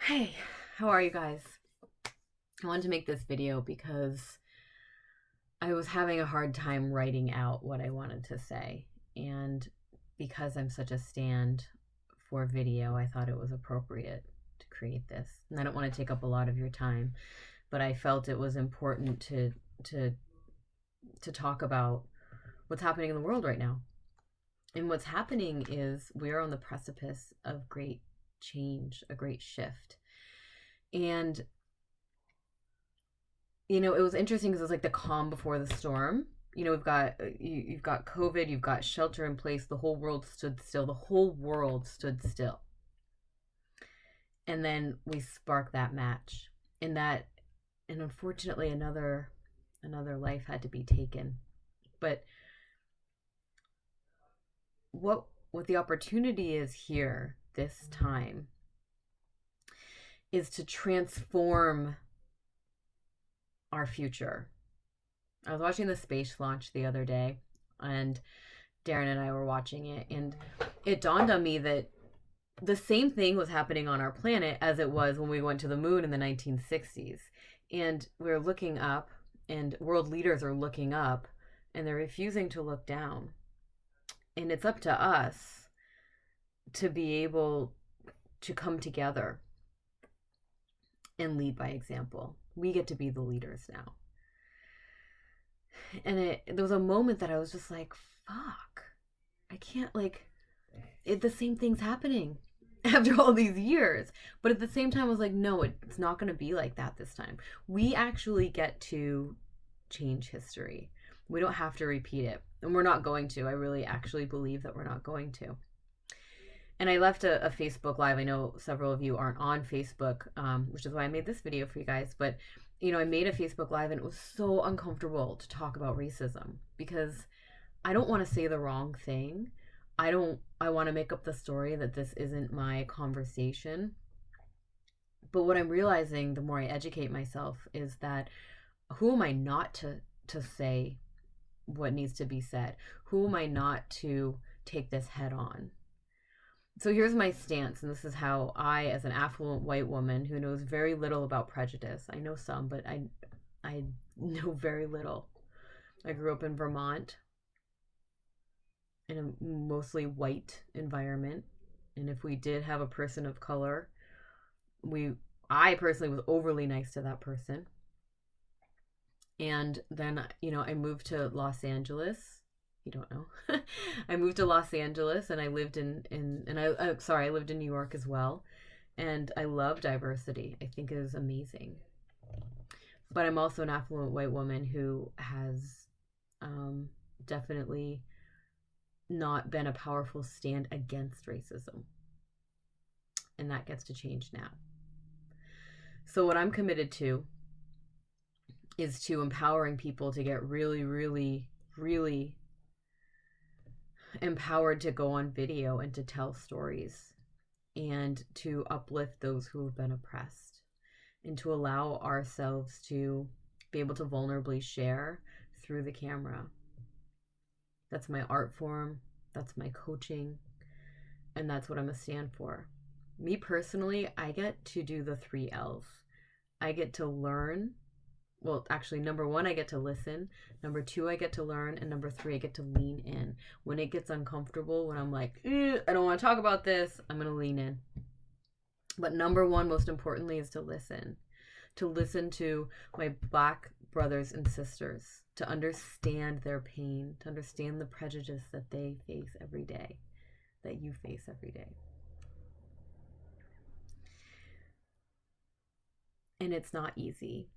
Hey, how are you guys? I wanted to make this video because I was having a hard time writing out what I wanted to say. And because I'm such a stand for video, I thought it was appropriate to create this. And I don't want to take up a lot of your time, but I felt it was important to to talk about what's happening in the world right now. And what's happening is we're on the precipice of great change, a great shift. And it was interesting because it was like the calm before the storm. You've got COVID, you've got shelter in place. The whole world stood still. The whole world stood still. And then we sparked that match, and unfortunately, another life had to be taken. But what the opportunity is here this time is to transform our future. I was watching the space launch the other day, and Darren and I were watching it, and it dawned on me that the same thing was happening on our planet as it was when we went to the moon in the 1960s. And we're looking up, and world leaders are looking up, and they're refusing to look down. And it's up to us to be able to come together and lead by example. We get to be the leaders now. And there was a moment that I was just like, fuck, I can't, the same thing's happening after all these years. But at the same time, I was like, no, it's not going to be like that this time. We actually get to change history. We don't have to repeat it. And we're not going to. I really actually believe that we're not going to. And I left a Facebook Live. I know several of you aren't on Facebook, which is why I made this video for you guys. But, I made a Facebook Live, and it was so uncomfortable to talk about racism because I don't want to say the wrong thing. I want to make up the story that this isn't my conversation. But what I'm realizing the more I educate myself is that who am I not to say what needs to be said? Who am I not to take this head on? So here's my stance, and this is how I, as an affluent white woman who knows very little about prejudice, I know some, but I know very little. I grew up in Vermont in a mostly white environment, and if we did have a person of color, I personally was overly nice to that person. And then, I moved to Los Angeles. You don't know. I moved to Los Angeles, and I lived I lived in New York as well. And I love diversity. I think it is amazing. But I'm also an affluent white woman who has definitely not been a powerful stand against racism. And that gets to change now. So what I'm committed to is to empowering people to get really, really, really empowered to go on video and to tell stories and to uplift those who have been oppressed and to allow ourselves to be able to vulnerably share through the camera. That's my art form, that's my coaching, and that's what I'm a stand for. Me personally, I get to do the 3 L's. I get to learn. Well, actually, number 1, I get to listen. Number 2, I get to learn. And number 3, I get to lean in. When it gets uncomfortable, when I'm like, I don't want to talk about this, I'm going to lean in. But number 1, most importantly, is to listen. To listen to my Black brothers and sisters. To understand their pain. To understand the prejudice that they face every day. That you face every day. And it's not easy.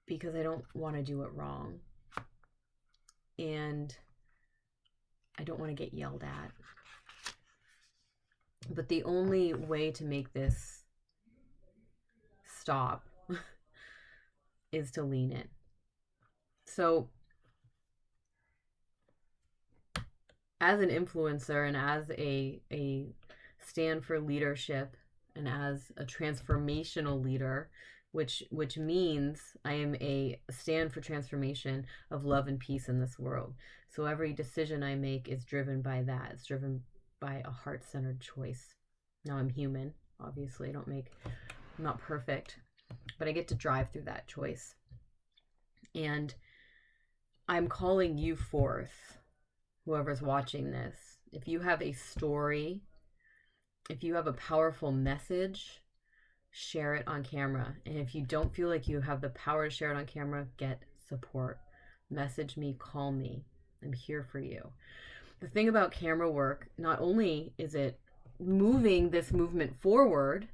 Because I don't want to do it wrong. And I don't want to get yelled at. But the only way to make this stop is to lean in. So, as an influencer and as a stand for leadership and as a transformational leader, which means I am a stand for transformation of love and peace in this world. So every decision I make is driven by that. It's driven by a heart-centered choice. Now, I'm human. Obviously, I'm not perfect, but I get to drive through that choice. And I'm calling you forth, whoever's watching this. If you have a story, if you have a powerful message, share it on camera. And if you don't feel like you have the power to share it on camera, get support. Message me, call me. I'm here for you. The thing about camera work, not only is it moving this movement forward,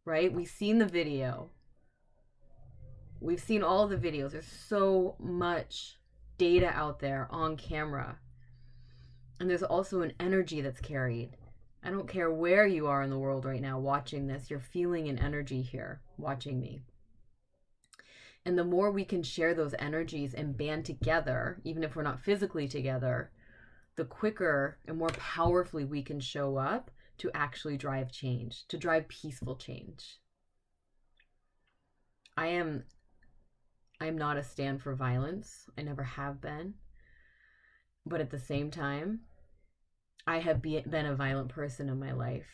right? We've seen the video. We've seen all the videos. There's so much data out there on camera. And there's also an energy that's carried. I don't care where you are in the world right now watching this, you're feeling an energy here watching me. And the more we can share those energies and band together, even if we're not physically together, the quicker and more powerfully we can show up to actually drive change, to drive peaceful change. I am not a stand for violence. I never have been. But at the same time, I have been a violent person in my life.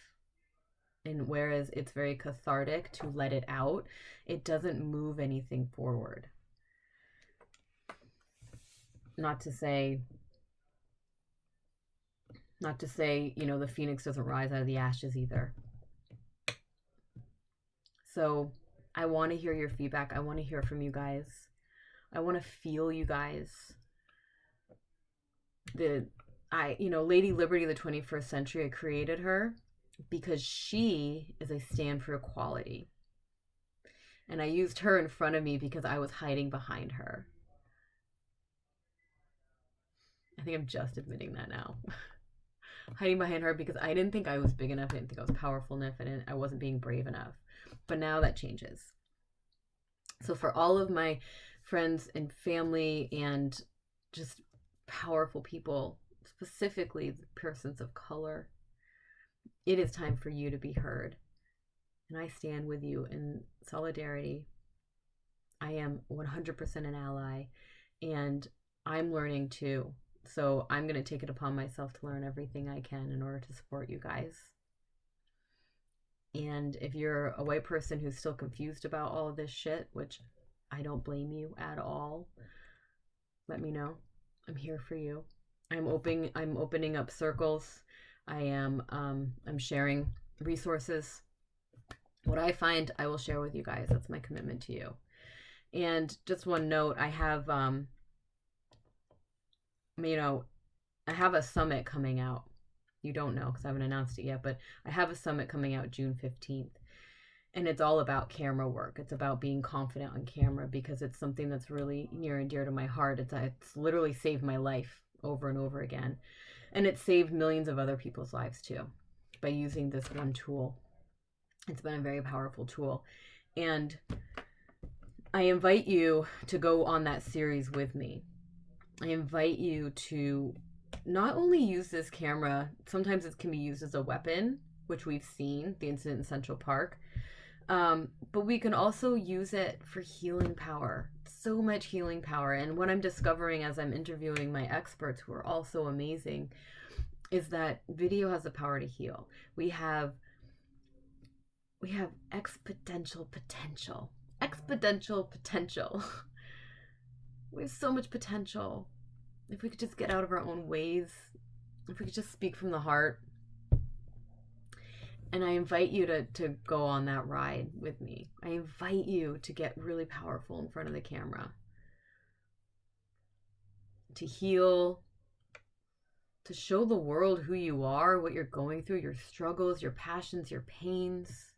And whereas it's very cathartic to let it out, it doesn't move anything forward. Not to say, the phoenix doesn't rise out of the ashes either. So I want to hear your feedback. I want to hear from you guys. I want to feel you guys. Lady Liberty of the 21st century, I created her because she is a stand for equality. And I used her in front of me because I was hiding behind her. I think I'm just admitting that now. Hiding behind her because I didn't think I was big enough. I didn't think I was powerful enough. And I wasn't being brave enough. But now that changes. So for all of my friends and family and just powerful people, specifically persons of color, it is time for you to be heard. And I stand with you in solidarity. I am 100% an ally, and I'm learning too. So I'm going to take it upon myself to learn everything I can in order to support you guys. And if you're a white person who's still confused about all of this shit, which I don't blame you at all, let me know. I'm here for you. I'm opening up circles. I'm sharing resources. What I find, I will share with you guys. That's my commitment to you. And just one note, I have I have a summit coming out. You don't know because I haven't announced it yet, but I have a summit coming out June 15th. And it's all about camera work. It's about being confident on camera because it's something that's really near and dear to my heart. It's literally saved my life over and over again. And it's saved millions of other people's lives too by using this one tool. It's been a very powerful tool. And I invite you to go on that series with me. I invite you to not only use this camera, sometimes it can be used as a weapon, which we've seen, the incident in Central Park, but we can also use it for healing power. So much healing power. And what I'm discovering as I'm interviewing my experts, who are also amazing, is that video has the power to heal. We have exponential potential. Exponential potential. We have so much potential. If we could just get out of our own ways, if we could just speak from the heart. And I invite you to go on that ride with me. I invite you to get really powerful in front of the camera. To heal, to show the world who you are, what you're going through, your struggles, your passions, your pains.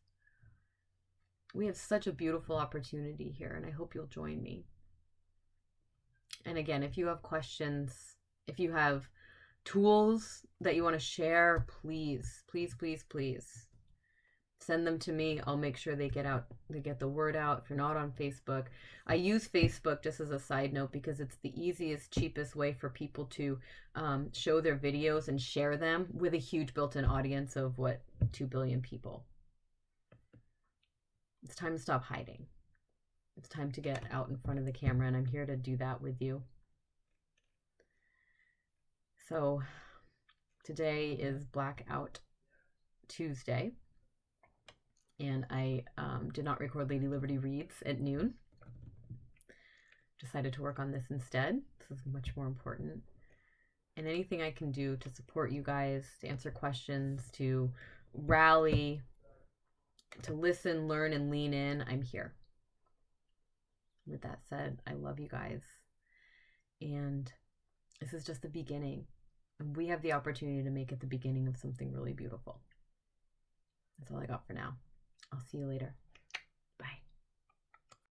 We have such a beautiful opportunity here, and I hope you'll join me. And again, if you have questions, if you have tools that you want to share, please, please, please, please send them to me. I'll make sure they get the word out. If you're not on Facebook, I use Facebook just as a side note because it's the easiest, cheapest way for people to show their videos and share them with a huge built-in audience of 2 billion people. It's time to stop hiding. It's time to get out in front of the camera, and I'm here to do that with you. So today is Blackout Tuesday. and I did not record Lady Liberty Reads at noon. Decided to work on this instead. This is much more important. And anything I can do to support you guys, to answer questions, to rally, to listen, learn, and lean in, I'm here. With that said, I love you guys. And this is just the beginning. And we have the opportunity to make it the beginning of something really beautiful. That's all I got for now. I'll see you later.